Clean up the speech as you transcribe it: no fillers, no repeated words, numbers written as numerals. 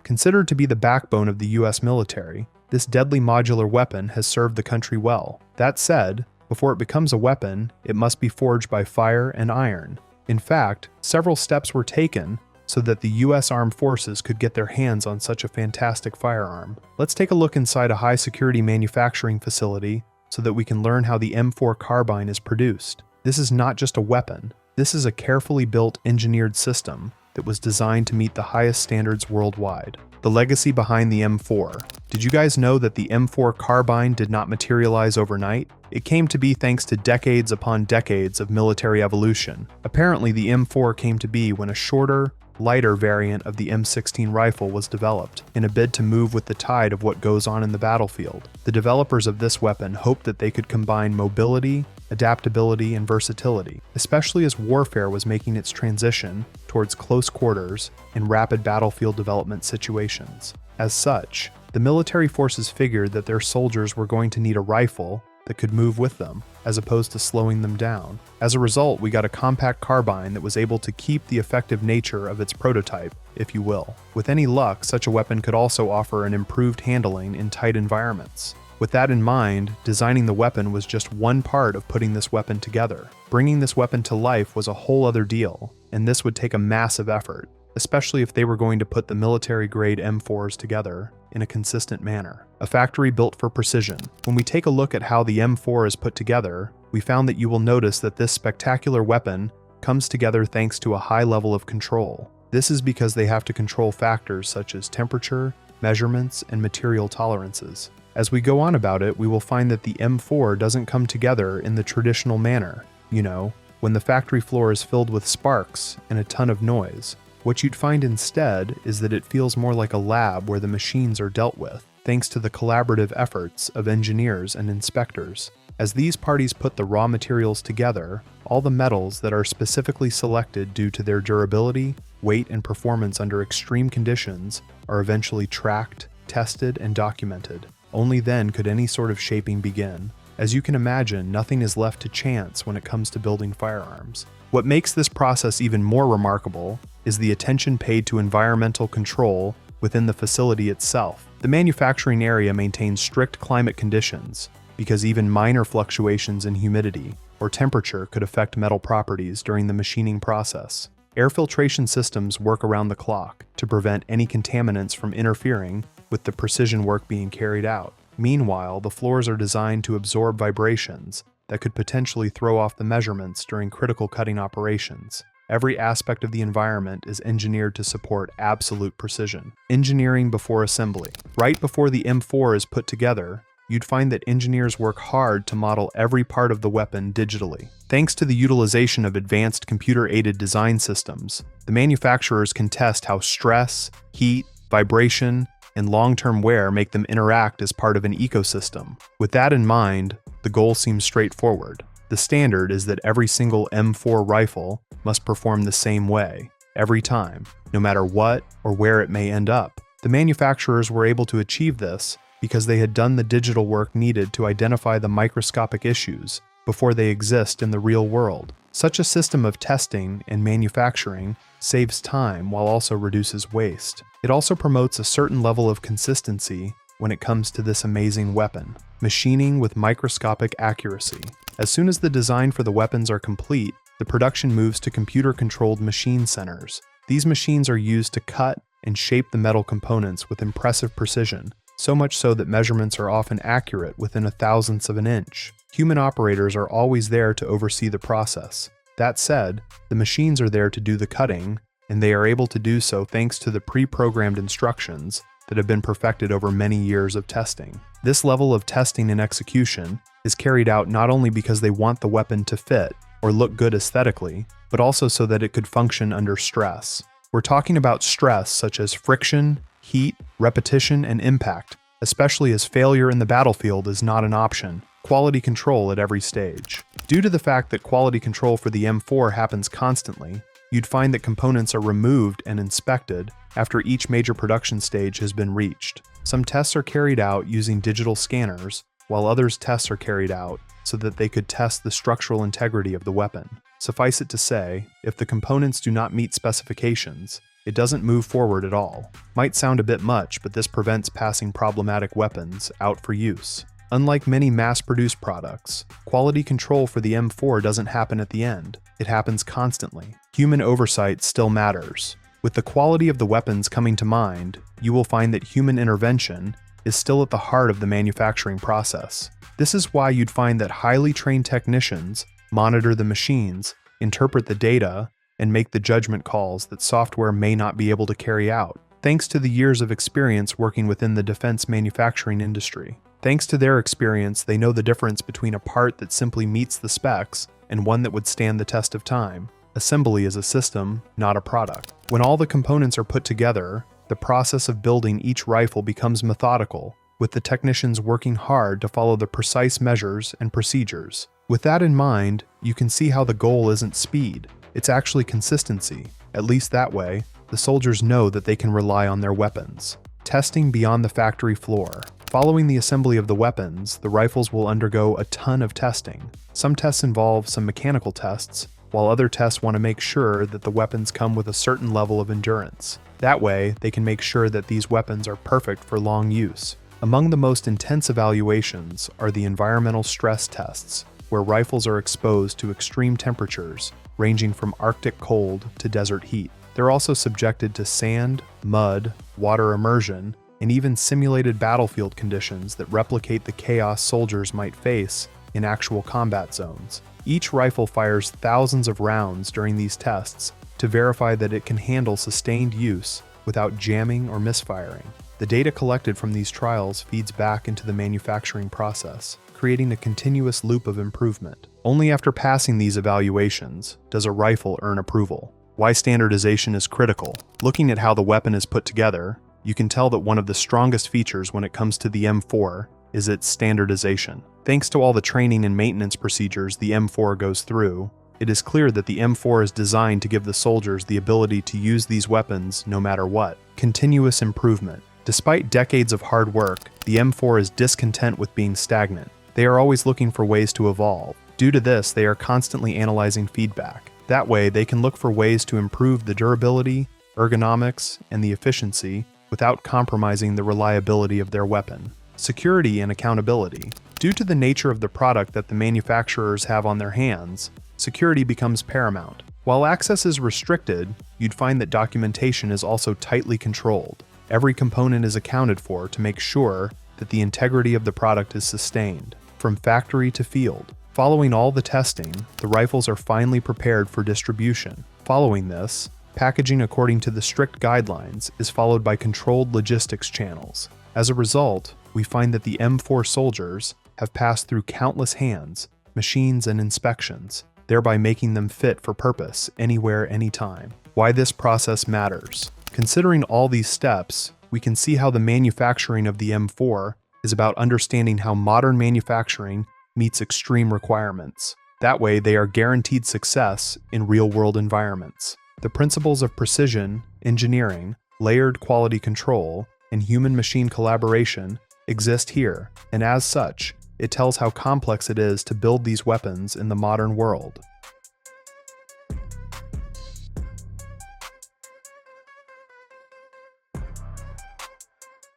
Considered to be the backbone of the US military, this deadly modular weapon has served the country well. That said, before it becomes a weapon, it must be forged by fire and iron. In fact, several steps were taken so that the US Armed Forces could get their hands on such a fantastic firearm. Let's take a look inside a high-security manufacturing facility so that we can learn how the M4 Carbine is produced. This is not just a weapon. This is a carefully built, engineered system that was designed to meet the highest standards worldwide. The legacy behind the M4. Did you guys know that the M4 Carbine did not materialize overnight? It came to be thanks to decades upon decades of military evolution. Apparently, the M4 came to be when a shorter, lighter variant of the M16 rifle was developed, in a bid to move with the tide of what goes on in the battlefield. The developers of this weapon hoped that they could combine mobility, adaptability, and versatility, especially as warfare was making its transition towards close quarters and rapid battlefield development situations. As such, the military forces figured that their soldiers were going to need a rifle that could move with them, as opposed to slowing them down. As a result, we got a compact carbine that was able to keep the effective nature of its prototype, if you will. With any luck, such a weapon could also offer an improved handling in tight environments. With that in mind, designing the weapon was just one part of putting this weapon together. Bringing this weapon to life was a whole other deal, and this would take a massive effort, especially if they were going to put the military-grade M4s together in a consistent manner. A factory built for precision. When we take a look at how the M4 is put together, we found that you will notice that this spectacular weapon comes together thanks to a high level of control. This is because they have to control factors such as temperature, measurements, and material tolerances. As we go on about it, we will find that the M4 doesn't come together in the traditional manner. You know, when the factory floor is filled with sparks and a ton of noise. What you'd find instead is that it feels more like a lab where the machines are dealt with, thanks to the collaborative efforts of engineers and inspectors. As these parties put the raw materials together, all the metals that are specifically selected due to their durability, weight, and performance under extreme conditions are eventually tracked, tested, and documented. Only then could any sort of shaping begin. As you can imagine, nothing is left to chance when it comes to building firearms. What makes this process even more remarkable is the attention paid to environmental control within the facility itself. The manufacturing area maintains strict climate conditions because even minor fluctuations in humidity or temperature could affect metal properties during the machining process. Air filtration systems work around the clock to prevent any contaminants from interfering with the precision work being carried out. Meanwhile, the floors are designed to absorb vibrations that could potentially throw off the measurements during critical cutting operations. Every aspect of the environment is engineered to support absolute precision. Engineering before assembly. Right before the M4 is put together, you'd find that engineers work hard to model every part of the weapon digitally. Thanks to the utilization of advanced computer-aided design systems, the manufacturers can test how stress, heat, vibration, and long-term wear make them interact as part of an ecosystem. With that in mind, the goal seems straightforward. The standard is that every single M4 rifle must perform the same way, every time, no matter what or where it may end up. The manufacturers were able to achieve this because they had done the digital work needed to identify the microscopic issues before they exist in the real world. Such a system of testing and manufacturing saves time while also reduces waste. It also promotes a certain level of consistency when it comes to this amazing weapon. Machining with microscopic accuracy. As soon as the design for the weapons are complete, the production moves to computer-controlled machine centers. These machines are used to cut and shape the metal components with impressive precision, so much so that measurements are often accurate within a thousandth of an inch. Human operators are always there to oversee the process. That said, the machines are there to do the cutting, and they are able to do so thanks to the pre-programmed instructions that have been perfected over many years of testing. This level of testing and execution is carried out not only because they want the weapon to fit or look good aesthetically, but also so that it could function under stress. We're talking about stress such as friction, heat, repetition, and impact, especially as failure in the battlefield is not an option. Quality control at every stage. Due to the fact that quality control for the M4 happens constantly, you'd find that components are removed and inspected after each major production stage has been reached. Some tests are carried out using digital scanners, while others tests are carried out so that they could test the structural integrity of the weapon. Suffice it to say, if the components do not meet specifications, it doesn't move forward at all. Might sound a bit much, but this prevents passing problematic weapons out for use. Unlike many mass-produced products, quality control for the M4 doesn't happen at the end. It happens constantly. Human oversight still matters. With the quality of the weapons coming to mind, you will find that human intervention is still at the heart of the manufacturing process. This is why you'd find that highly trained technicians monitor the machines, interpret the data, and make the judgment calls that software may not be able to carry out, thanks to the years of experience working within the defense manufacturing industry. Thanks to their experience, they know the difference between a part that simply meets the specs and one that would stand the test of time. Assembly is a system, not a product. When all the components are put together, the process of building each rifle becomes methodical, with the technicians working hard to follow the precise measures and procedures. With that in mind, you can see how the goal isn't speed, it's actually consistency. At least that way, the soldiers know that they can rely on their weapons. Testing beyond the factory floor. Following the assembly of the weapons, the rifles will undergo a ton of testing. Some tests involve some mechanical tests, while other tests want to make sure that the weapons come with a certain level of endurance. That way, they can make sure that these weapons are perfect for long use. Among the most intense evaluations are the environmental stress tests, where rifles are exposed to extreme temperatures, ranging from Arctic cold to desert heat. They're also subjected to sand, mud, water immersion, and even simulated battlefield conditions that replicate the chaos soldiers might face in actual combat zones. Each rifle fires thousands of rounds during these tests to verify that it can handle sustained use without jamming or misfiring. The data collected from these trials feeds back into the manufacturing process, creating a continuous loop of improvement. Only after passing these evaluations does a rifle earn approval. Why standardization is critical. Looking at how the weapon is put together, you can tell that one of the strongest features when it comes to the M4 is its standardization. Thanks to all the training and maintenance procedures the M4 goes through, it is clear that the M4 is designed to give the soldiers the ability to use these weapons no matter what. Continuous improvement. Despite decades of hard work, the M4 is discontent with being stagnant. They are always looking for ways to evolve. Due to this, they are constantly analyzing feedback. That way, they can look for ways to improve the durability, ergonomics, and the efficiency without compromising the reliability of their weapon. Security and accountability. Due to the nature of the product that the manufacturers have on their hands, security becomes paramount. While access is restricted, you'd find that documentation is also tightly controlled. Every component is accounted for to make sure that the integrity of the product is sustained, from factory to field. Following all the testing, the rifles are finally prepared for distribution. Following this, packaging according to the strict guidelines is followed by controlled logistics channels. As a result, we find that the M4 soldiers have passed through countless hands, machines, and inspections, thereby making them fit for purpose anywhere, anytime. Why this process matters. Considering all these steps, we can see how the manufacturing of the M4 is about understanding how modern manufacturing meets extreme requirements. That way, they are guaranteed success in real-world environments. The principles of precision, engineering, layered quality control, and human-machine collaboration exist here, and as such, it tells how complex it is to build these weapons in the modern world.